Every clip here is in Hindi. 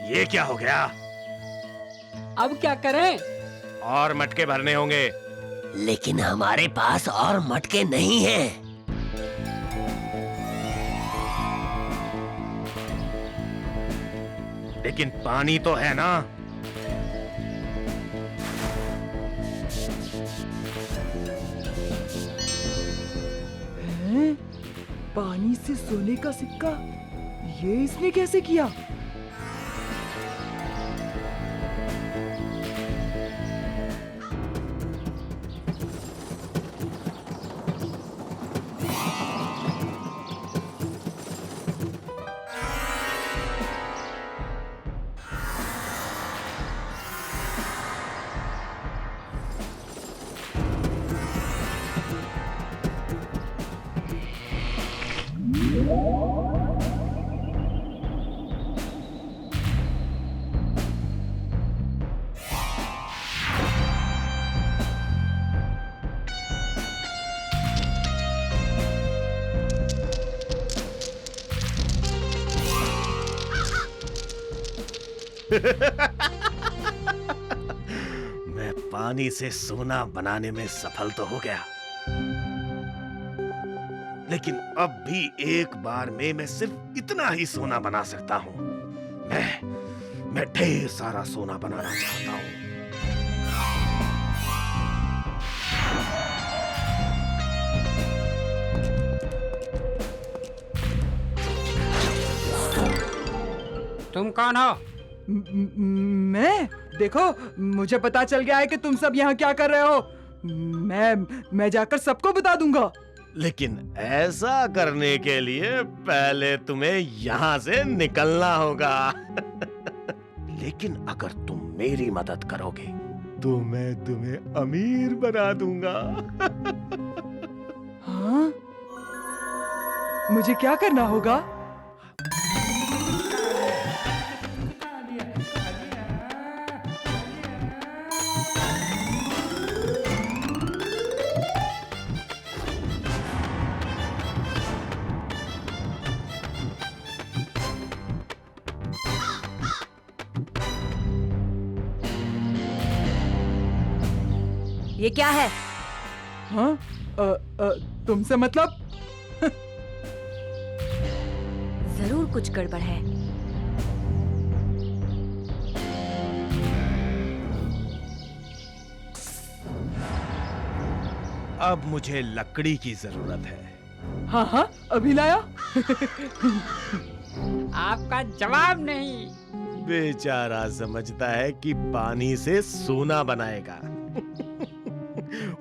ये क्या हो गया? अब क्या करें? और मटके भरने होंगे। लेकिन हमारे पास और मटके नहीं हैं। लेकिन पानी तो है ना? हैं? पानी से सोने का सिक्का, ये इसने कैसे किया? मैं पानी से सोना बनाने में सफल तो हो गया, लेकिन अब भी एक बार में मैं सिर्फ इतना ही सोना बना सकता हूं। मैं ढेर सारा सोना बनाना चाहता हूं। तुम कौन हो? मैं? देखो, मुझे पता चल गया है कि तुम सब यहाँ क्या कर रहे हो। मैं जाकर सबको बता दूंगा। लेकिन ऐसा करने के लिए पहले तुम्हें यहाँ से निकलना होगा। लेकिन अगर तुम मेरी मदद करोगे तो मैं तुम्हें अमीर बना दूंगा। हाँ? मुझे क्या करना होगा? ये क्या है? हाँ? तुमसे मतलब? जरूर कुछ गड़बड़ है। अब मुझे लकड़ी की जरूरत है। हाँ हाँ, अभी लाया। आपका जवाब नहीं। बेचारा समझता है कि पानी से सोना बनाएगा।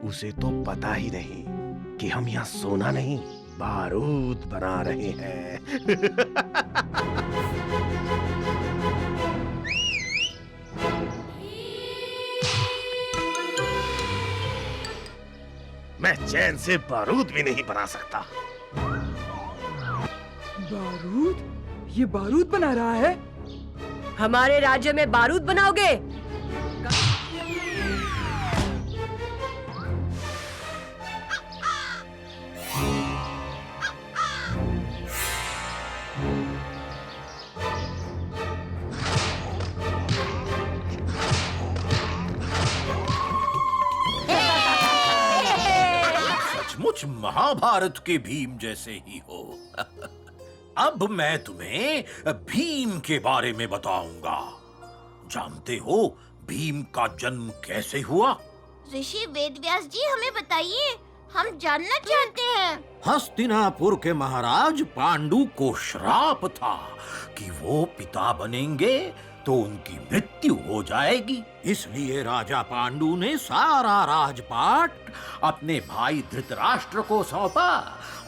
उसे तो पता ही नहीं कि हम यहाँ सोना नहीं, बारूद बना रहे हैं। मैं चैन से बारूद भी नहीं बना सकता। बारूद? ये बारूद बना रहा है? हमारे राज्य में बारूद बनाओगे? सचमुच महाभारत के भीम जैसे ही हो। अब मैं तुम्हें भीम के बारे में बताऊंगा। जानते हो भीम का जन्म कैसे हुआ? ऋषि वेदव्यास जी, हमें बताइए, हम जानना चाहते हैं। हस्तिनापुर के महाराज पांडु को श्राप था कि वो पिता बनेंगे तो उनकी मृत्यु हो जाएगी। इसलिए राजा पांडु ने सारा राजपाट अपने भाई धृतराष्ट्र को सौंपा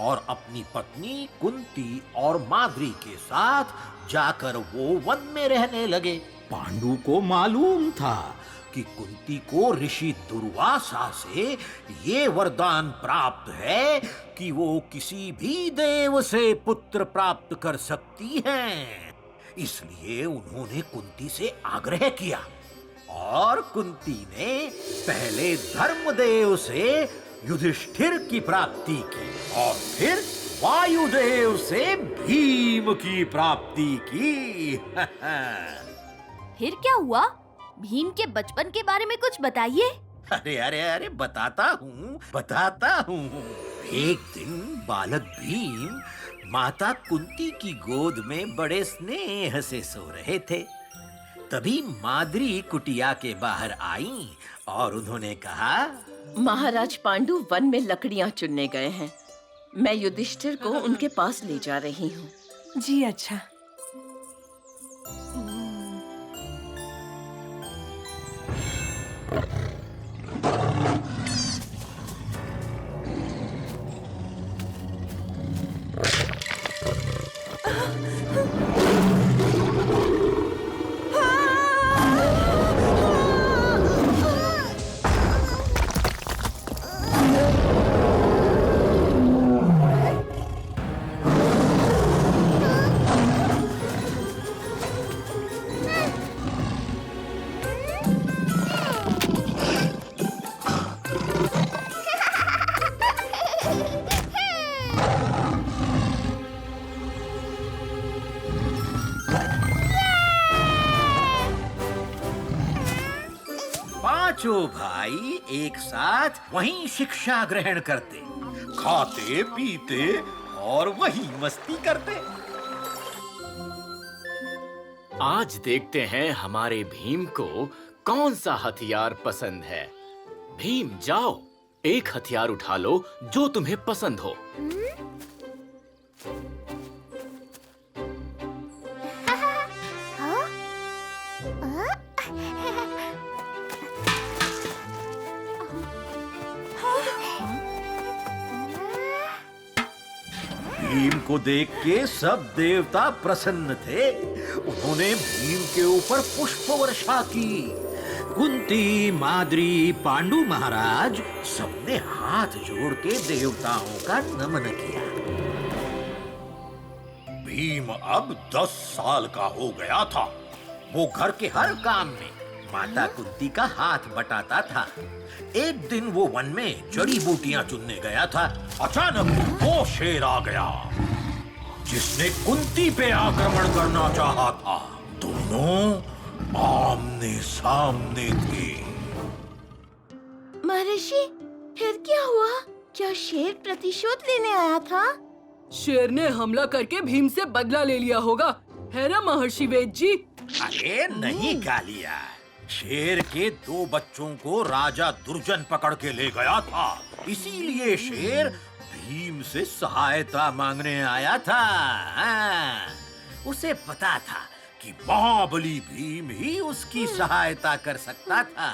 और अपनी पत्नी कुंती और माद्री के साथ जाकर वो वन में रहने लगे। पांडु को मालूम था कि कुंती को ऋषि दुर्वासा से ये वरदान प्राप्त है कि वो किसी भी देव से पुत्र प्राप्त कर सकती हैं। इसलिए उन्होंने कुंती से आग्रह किया और कुंती ने पहले धर्मदेव से युधिष्ठिर की प्राप्ति की और फिर वायुदेव से भीम की प्राप्ति की। फिर क्या हुआ? भीम के बचपन के बारे में कुछ बताइए। अरे अरे अरे बताता हूँ। एक दिन बालक भीम माता कुंती की गोद में बड़े स्नेह से सो रहे थे। तभी माद्री कुटिया के बाहर आईं और उन्होंने कहा, महाराज पांडु वन में लकड़ियां चुनने गए हैं। मैं युधिष्ठिर को उनके पास ले जा रही हूँ। जी अच्छा। पांचों भाई एक साथ वहीं शिक्षा ग्रहण करते, खाते पीते और वहीं मस्ती करते। आज देखते हैं हमारे भीम को कौन सा हथियार पसंद है। भीम जाओ, एक हथियार उठा लो जो तुम्हें पसंद हो। भीम को देख के सब देवता प्रसन्न थे। उन्होंने भीम के ऊपर पुष्प वर्षा की। कुंती, माद्री, पांडु महाराज सबने हाथ जोड़ के देवताओं का नमन किया। भीम अब 10 साल का हो गया था। वो घर के हर काम में माता कुंती का हाथ बटाता था। एक दिन वो वन में जड़ी बूटियां चुनने गया था। अचानक वो शेर आ गया जिसने कुंती पे आक्रमण करना चाहा था। दोनों आमने सामने थे। महर्षि, फिर क्या हुआ? क्या शेर प्रतिशोध लेने आया था? शेर ने हमला करके भीम से बदला ले लिया होगा, है ना महर्षि वेद जी? अरे नहीं कालिया, शेर के 2 बच्चों को राजा दुर्जन पकड़ के ले गया था। इसीलिए शेर भीम से सहायता मांगने आया था। हाँ, उसे पता था कि महाबली भीम ही उसकी सहायता कर सकता था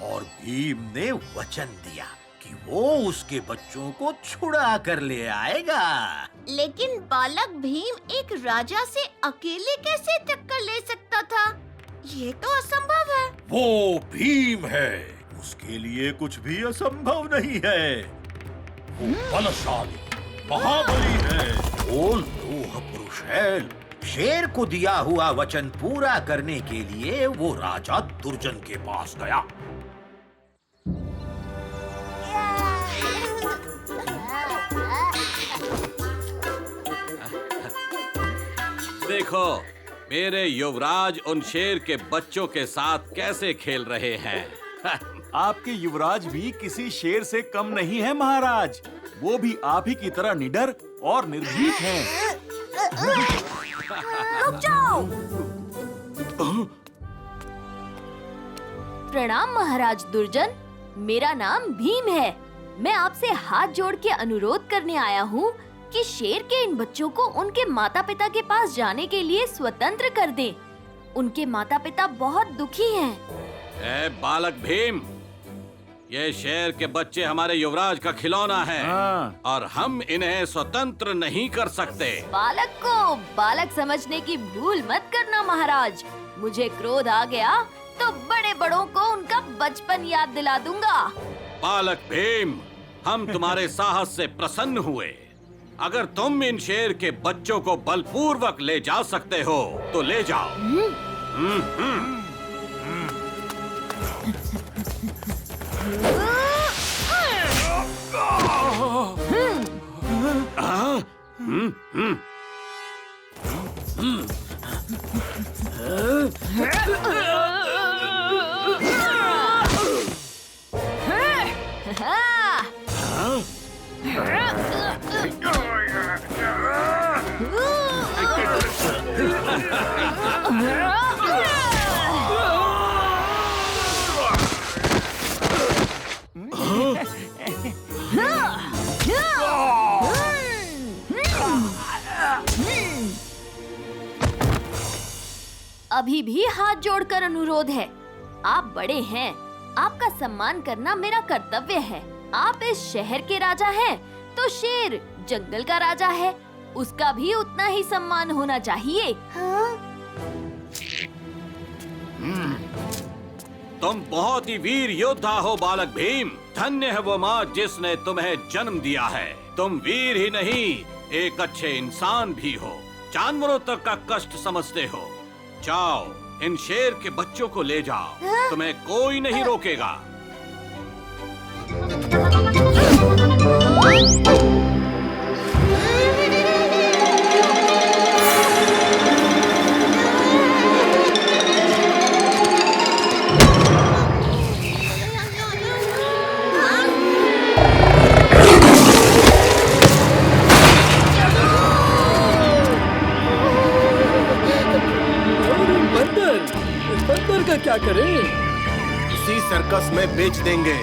और भीम ने वचन दिया कि वो उसके बच्चों को छुड़ा कर ले आएगा। लेकिन बालक भीम एक राजा से अकेले कैसे टक्कर ले सकता था? ये तो असंभव है। वो भीम है, उसके लिए कुछ भी असंभव नहीं है। वो बलशाली, महाबली है, वो लोह पुरुष है। शेर को दिया हुआ वचन पूरा करने के लिए वो राजा दुर्जन के पास गया। देखो, मेरे युवराज उन शेर के बच्चों के साथ कैसे खेल रहे हैं। आपके युवराज भी किसी शेर से कम नहीं है महाराज। वो भी आप ही की तरह निडर और निर्भीक हैं। रुक जाओ। प्रणाम महाराज दुर्जन, मेरा नाम भीम है। मैं आपसे हाथ जोड़ के अनुरोध करने आया हूँ कि शेर के इन बच्चों को उनके माता पिता के पास जाने के लिए स्वतंत्र कर दें। उनके माता पिता बहुत दुखी हैं। ए बालक भीम, ये शेर के बच्चे हमारे युवराज का खिलौना है और हम इन्हें स्वतंत्र नहीं कर सकते। बालक को बालक समझने की भूल मत करना महाराज। मुझे क्रोध आ गया तो बड़े बड़ों को उनका बचपन याद दिला दूंगा। बालक भीम, हम तुम्हारे साहस से प्रसन्न हुए। अगर तुम इन शेर के बच्चों को बलपूर्वक ले जा सकते हो तो ले जाओ। अभी भी हाथ जोड़कर अनुरोध है। आप बड़े हैं, आपका सम्मान करना मेरा कर्तव्य है। आप इस शहर के राजा हैं, तो शेर जंगल का राजा है, उसका भी उतना ही सम्मान होना चाहिए। हाँ? तुम बहुत ही वीर योद्धा हो बालक भीम। धन्य है वो माँ जिसने तुम्हें जन्म दिया है। तुम वीर ही नहीं, एक अच्छे इंसान भी हो। जानवरों तक का कष्ट समझते हो। जाओ, इन शेर के बच्चों को ले जाओ, तुम्हें कोई नहीं रोकेगा। बंदर का क्या करें? इसी सर्कस में बेच देंगे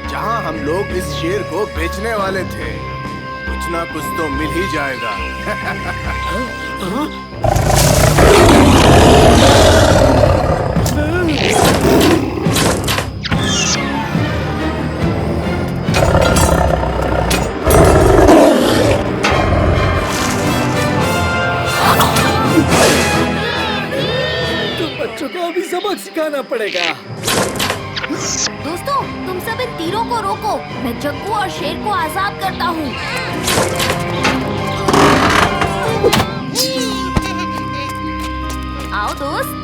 जहां हम लोग इस शेर को बेचने वाले थे। कुछ ना कुछ तो मिल ही जाएगा। बच्चों को अभी सबक सिखाना पड़ेगा। दोस्तों, तुम सब इन तीरों को रोको, मैं जग्गू और शेर को आजाद करता हूँ। आओ दोस्त।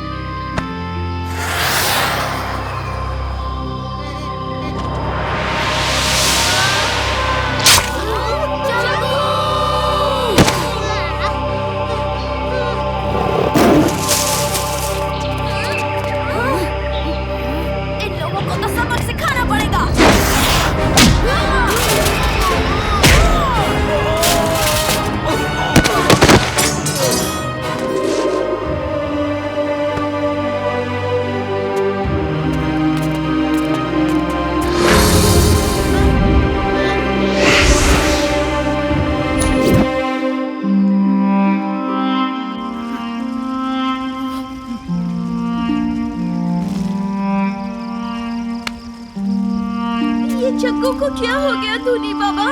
जग्गू को क्या हो गया धूनी बाबा?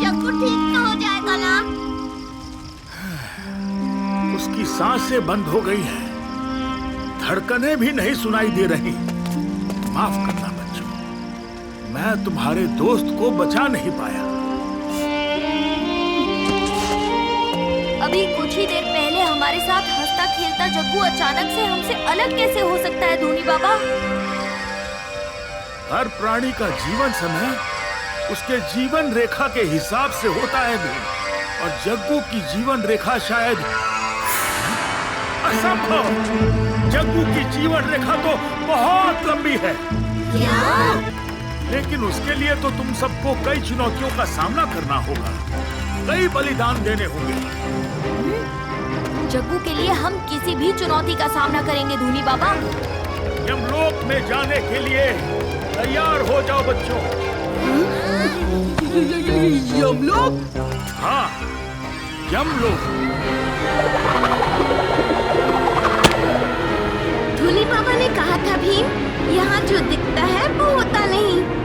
जग्गू ठीक तो हो जाएगा ना? उसकी सांसें बंद हो गई हैं, धड़कनें भी नहीं सुनाई दे रही। माफ करना बच्चों, मैं तुम्हारे दोस्त को बचा नहीं पाया। अभी कुछ ही देर पहले हमारे साथ हंसता खेलता जग्गू अचानक से हमसे अलग कैसे हो सकता है धूनी बाबा? हर प्राणी का जीवन समय उसके जीवन रेखा के हिसाब से होता है भी, और जग्गू की जीवन रेखा शायद असंभव। जग्गू की जीवन रेखा तो बहुत लंबी है। क्या? लेकिन उसके लिए तो तुम सबको कई चुनौतियों का सामना करना होगा, कई बलिदान देने होंगे। जग्गू के लिए हम किसी भी चुनौती का सामना करेंगे धूनी बाबा। यमलोक में जाने के लिए तैयार हो जाओ बच्चों। यमलोक? हाँ, यमलोक। धूनी बाबा ने कहा था भीम, यहाँ जो दिखता है वो होता नहीं।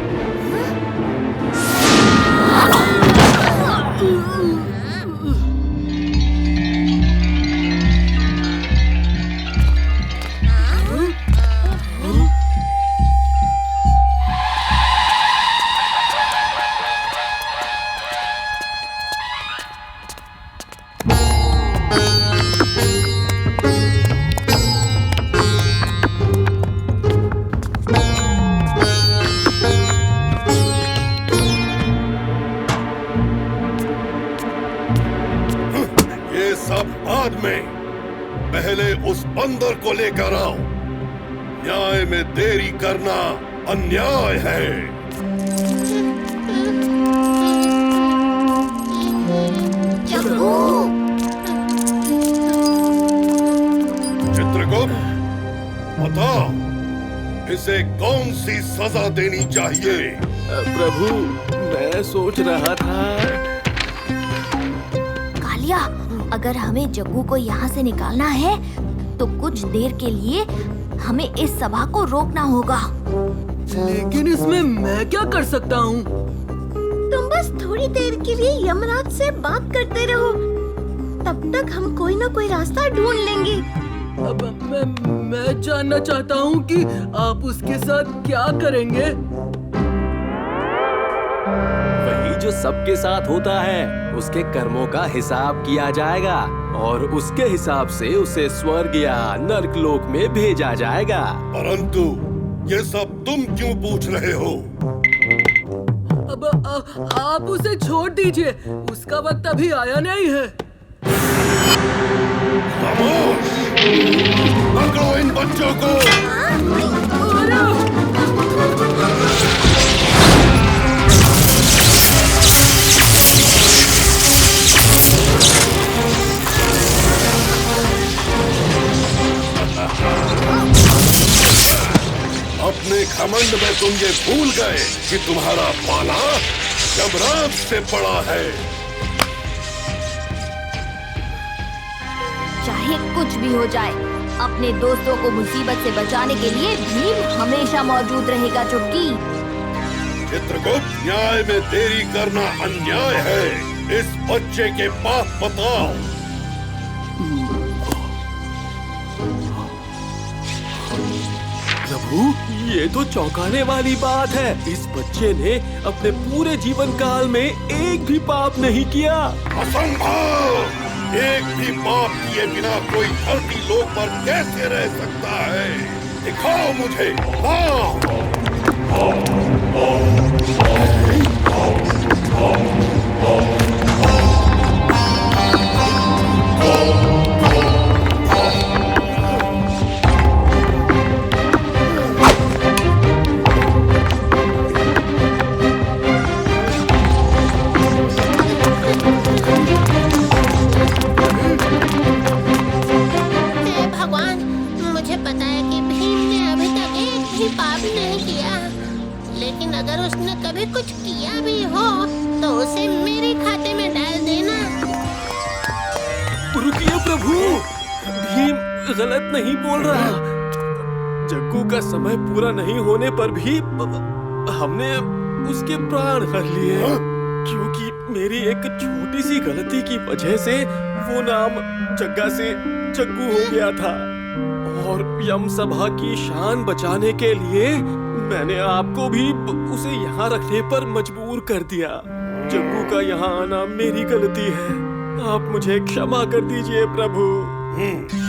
पहले उस बंदर को लेकर आओ। न्याय में देरी करना अन्याय है। चित्रगुप्त, बताओ इसे कौन सी सजा देनी चाहिए? प्रभु, मैं सोच रहा था। कालिया, अगर हमें जग्गू को यहाँ से निकालना है तो कुछ देर के लिए हमें इस सभा को रोकना होगा। लेकिन इसमें मैं क्या कर सकता हूँ? तुम बस थोड़ी देर के लिए यमराज से बात करते रहो, तब तक हम कोई ना कोई रास्ता ढूंढ लेंगे। अब मैं जानना चाहता हूँ कि आप उसके साथ क्या करेंगे? वही जो सबके साथ होता है, उसके कर्मों का हिसाब किया जाएगा और उसके हिसाब से उसे स्वर्ग या नरकलोक में भेजा जाएगा। परंतु ये सब तुम क्यों पूछ रहे हो? अब आप उसे छोड़ दीजिए, उसका वक्त अभी आया नहीं है। खामोश! पकड़ो इन बच्चों को। अपने घमंड में तुम ये भूल गए कि तुम्हारा पाला यमराज से पड़ा है। चाहे कुछ भी हो जाए, अपने दोस्तों को मुसीबत से बचाने के लिए भीम हमेशा मौजूद रहेगा। चुटकी। चित्रगुप्त, न्याय में देरी करना अन्याय है। इस बच्चे के पास बताओ। प्रभु, ये तो चौंकाने वाली बात है। इस बच्चे ने अपने पूरे जीवन काल में एक भी पाप नहीं किया। असंभव! एक भी पाप किए बिना कोई धरती लोक पर कैसे रह सकता है? दिखाओ मुझे। लेकिन अगर उसने कभी कुछ किया भी हो तो उसे मेरे खाते में डाल देना। रुकिए प्रभु, भीम गलत नहीं बोल रहा। जग्गू का समय पूरा नहीं होने पर भी हमने उसके प्राण हर लिए, क्योंकि मेरी एक छोटी सी गलती की वजह से वो नाम जग्गा से जग्गू हो गया था। और यम सभा की शान बचाने के लिए मैंने आपको भी उसे यहाँ रखने पर मजबूर कर दिया। जग्गू का यहाँ आना मेरी गलती है, आप मुझे क्षमा कर दीजिए प्रभु।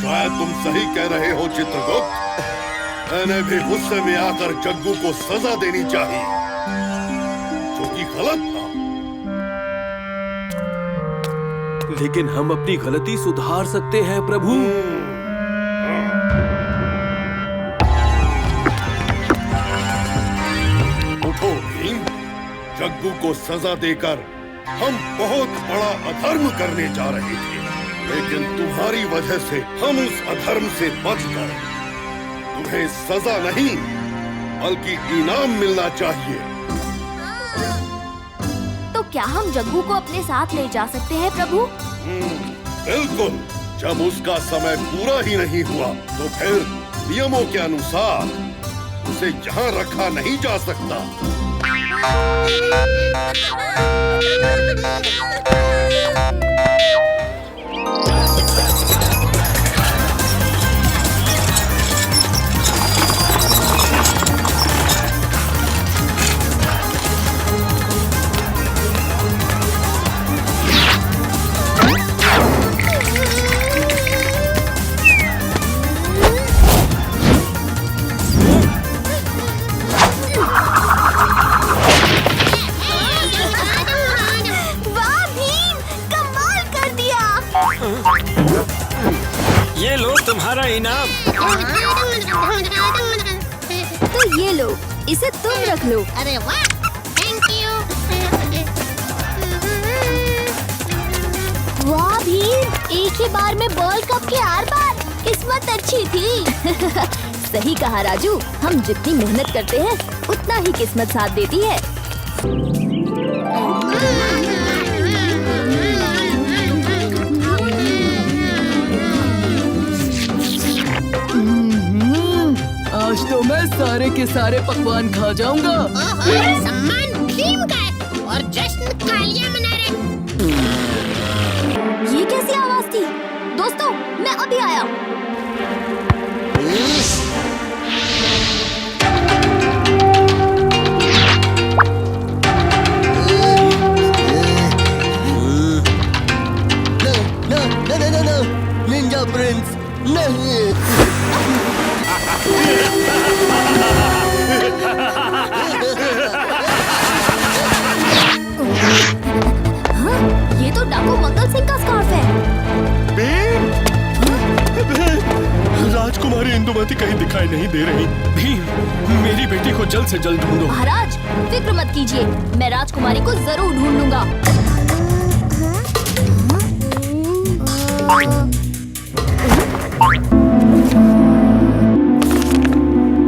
शायद तुम सही कह रहे हो चित्रगुप्त। मैंने भी गुस्से में आकर जग्गू को सजा देनी चाहिए, जो कि गलत था। लेकिन हम अपनी गलती सुधार सकते हैं प्रभु। उठो भीम, जग्गू को सजा देकर हम बहुत बड़ा अधर्म करने जा रहे थे, लेकिन तुम्हारी वजह से हम उस अधर्म से बच गए। तुम्हें सजा नहीं बल्कि इनाम मिलना चाहिए। तो क्या हम जग्गू को अपने साथ ले जा सकते हैं प्रभु? बिल्कुल। जब उसका समय पूरा ही नहीं हुआ तो फिर नियमों के अनुसार उसे यहाँ रखा नहीं जा सकता। वाह भीम, तुम्हारा इनाम। तो ये लो, इसे तुम रख लो। अरे वाह, थैंक यू। वाह भीम, एक ही बार में वर्ल्ड कप के 8 बार, किस्मत अच्छी थी। सही कहा राजू, हम जितनी मेहनत करते हैं उतना ही किस्मत साथ देती है। आज तो मैं सारे के सारे पकवान खा जाऊंगा। सम्मान भीम का है और जश्न कालिया मना रहे। ये कैसी आवाज थी? दोस्तों, मैं अभी आया। निंजा प्रिंस नहीं। ये तो डाकू मंगल सिंह का स्कार्फ है। राजकुमारी इंदुमती कहीं दिखाई नहीं दे रही। भीम, मेरी बेटी को जल्द से जल्द ढूंढो। महाराज, फिक्र मत कीजिए, मैं राजकुमारी को जरूर ढूंढ लूंगा।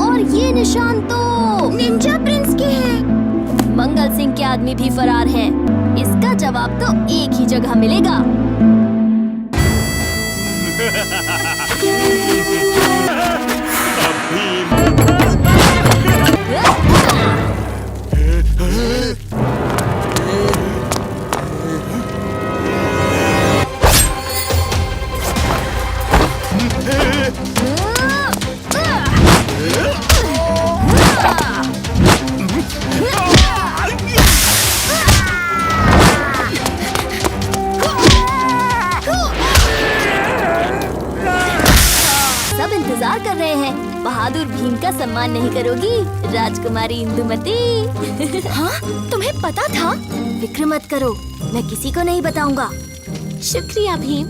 और ये निशान तो निंजा प्रिंस के हैं। मंगल सिंह के आदमी भी फरार हैं। इसका जवाब तो एक ही जगह मिलेगा। सब इंतजार कर रहे हैं। बहादुर भीम का सम्मान नहीं करोगी राजकुमारी इंदुमती? हाँ, तुम्हें पता था? फिक्र मत करो, मैं किसी को नहीं बताऊंगा। शुक्रिया भीम।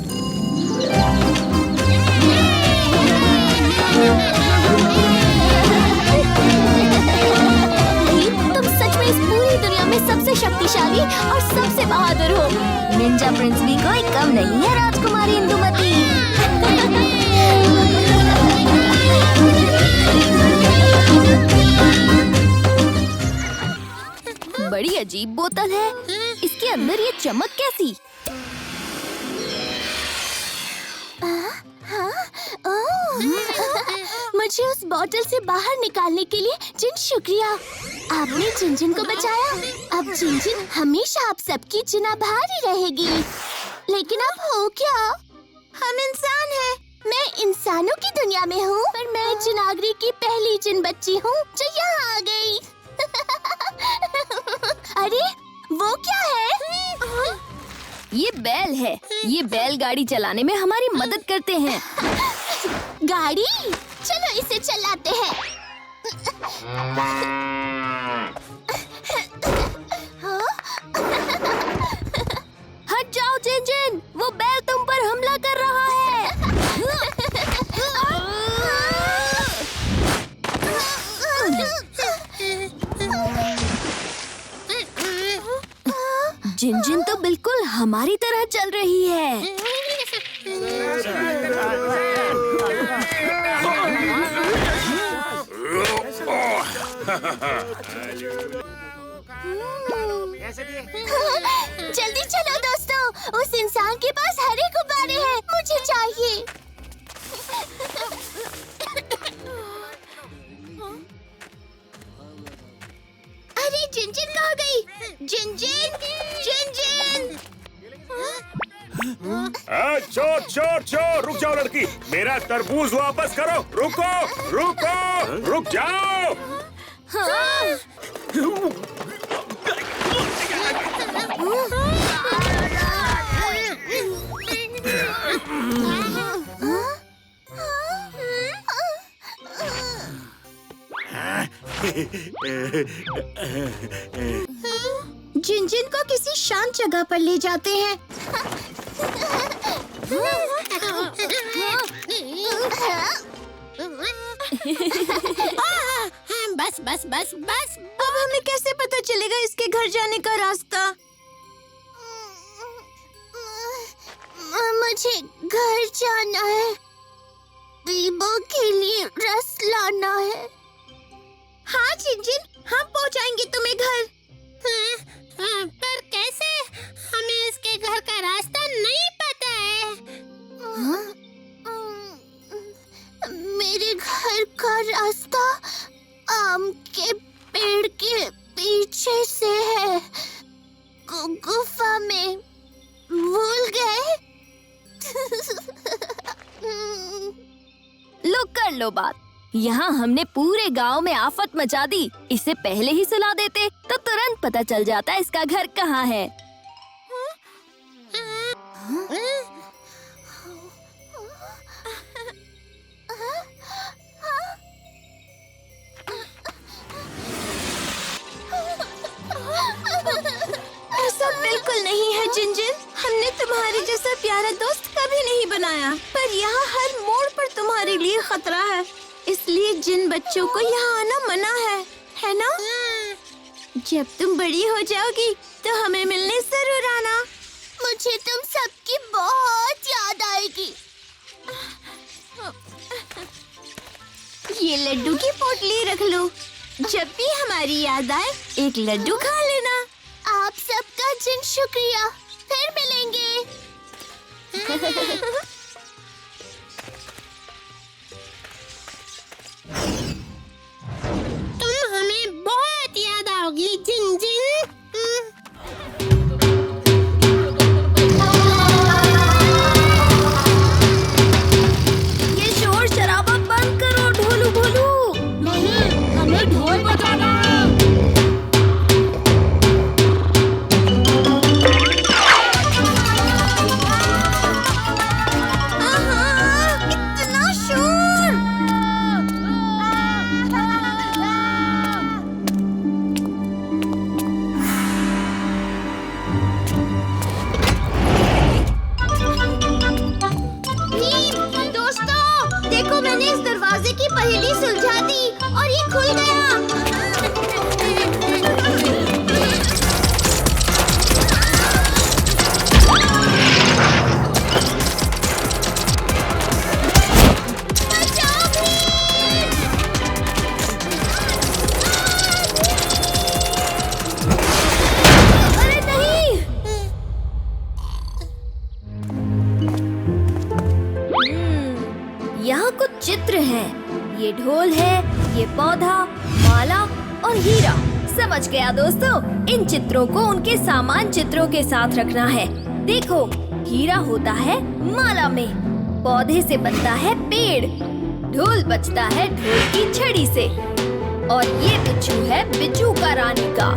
भीम, तुम सच में इस पूरी दुनिया में सबसे शक्तिशाली और सबसे बहादुर हो। निंजा प्रिंस भी कोई कम नहीं है राजकुमारी इंदुमती। बड़ी अजीब बोतल है, इसके अंदर ये चमक कैसी? मुझे उस बोतल से बाहर निकालने के लिए जिन शुक्रिया। आपने जिन को बचाया। अब जिन हमेशा आप सबकी जिनाभारी रहेगी। लेकिन अब हो क्या? हम इंसान हैं। मैं इंसानों की दुनिया में हूँ, पर मैं जिनागरी की पहली जिन बच्ची हूँ जो यहाँ आ गई। अरे वो क्या है? ये बैल है। ये बैलगाड़ी चलाने में हमारी मदद करते हैं। गाड़ी, चलो इसे चलाते हैं। हट जाओ जिन, वो बैल तुम पर हमला कर रहा है। जिन तो बिल्कुल हमारी तरह चल रही है। जल्दी चलो दोस्तों, उस इंसान के पास हरे गुब्बारे हैं, मुझे चाहिए। अरे जिन कहाँ गई? जिन चोर चोर चोर, रुक जाओ लड़की, मेरा तरबूज वापस करो। रुको रुको, रुक जाओ। जिन को किसी शांत जगह पर ले जाते हैं। बस बस बस बस। अब हमें कैसे पता चलेगा इसके घर जाने का रास्ता? मुझे घर जाना है, बीबो के लिए रस लाना है। हाँ चिंचिन, हम पहुँचाएंगे तुम्हें घर। पर कैसे? हमें इसके घर का रास्ता नहीं पता है। मेरे घर का रास्ता आम के पेड़ के पीछे से है। गुफा में भूल गए? लो कर लो बात। यहाँ हमने पूरे गांव में आफत मचा दी। इसे पहले ही सुला देते तो तुरंत पता चल जाता इसका घर कहाँ है। ऐसा बिल्कुल नहीं है जिंजिन। हमने तुम्हारे जैसा प्यारा दोस्त कभी नहीं बनाया। पर यहाँ हर मोड़ पर तुम्हारे लिए खतरा है, इसलिए जिन बच्चों को यहाँ आना मना है ना? जब तुम बड़ी हो जाओगी तो हमें मिलने जरूर आना। मुझे तुम सबकी बहुत याद आएगी। ये लड्डू की पोटली रख लो। जब भी हमारी याद आए एक लड्डू खा लेना। आप सबका जिन शुक्रिया। फिर मिलेंगे। तुम हमें बहुत याद आओगी जिंजिन। ये शोर शराबा बंद करो ढोलू भोलू। नहीं, हमें ढोल बजाना। इतना शोर। दोस्तों, देखो मैंने इस दरवाजे की पहेली सुलझा दी और ये खुल गया। अरे नहीं। यहाँ कुछ चित्र हैं। ये ढोल है, ये पौधा, माला और हीरा। समझ गया दोस्तों। इन चित्रों को उनके सामान चित्रों के साथ रखना है। देखो, हीरा होता है माला में, पौधे से बनता है पेड़, ढोल बजता है ढोल की छड़ी से, और ये बिच्छू है बिच्छू का रानी का।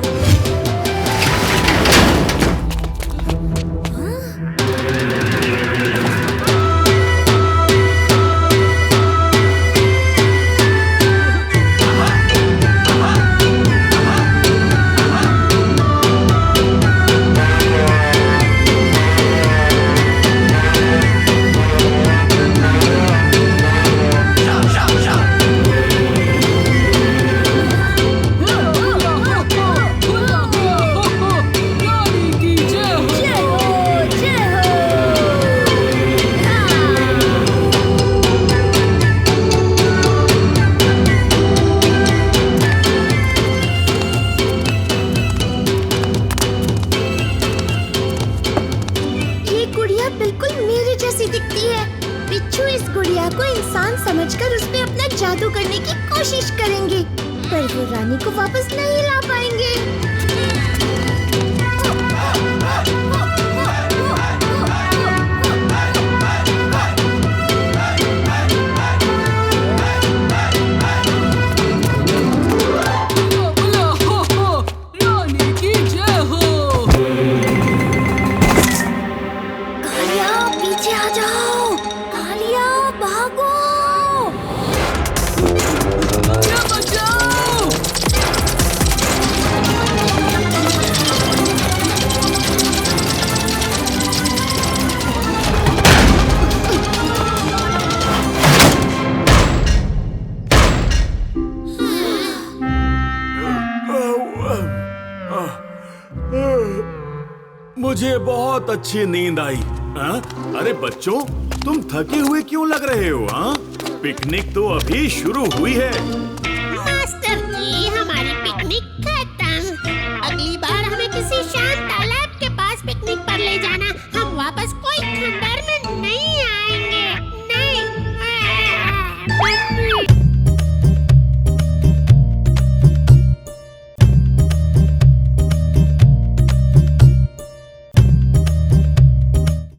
समझकर उसमें अपना जादू करने की कोशिश करेंगे, पर वो रानी को वापस नहीं ला पाएंगे। रानी की जय हो। कालिया पीछे आ जाओ, कालिया भागो। बचाओ। मुझे बहुत अच्छी नींद आई। हाँ? अरे बच्चों, तुम थके हुए क्यों लग रहे हो? हाँ? पिकनिक तो अभी शुरू हुई है। मास्टर जी, हमारी पिकनिक खत्म। अगली बार हमें किसी शांत तालाब के पास पिकनिक पर ले जाना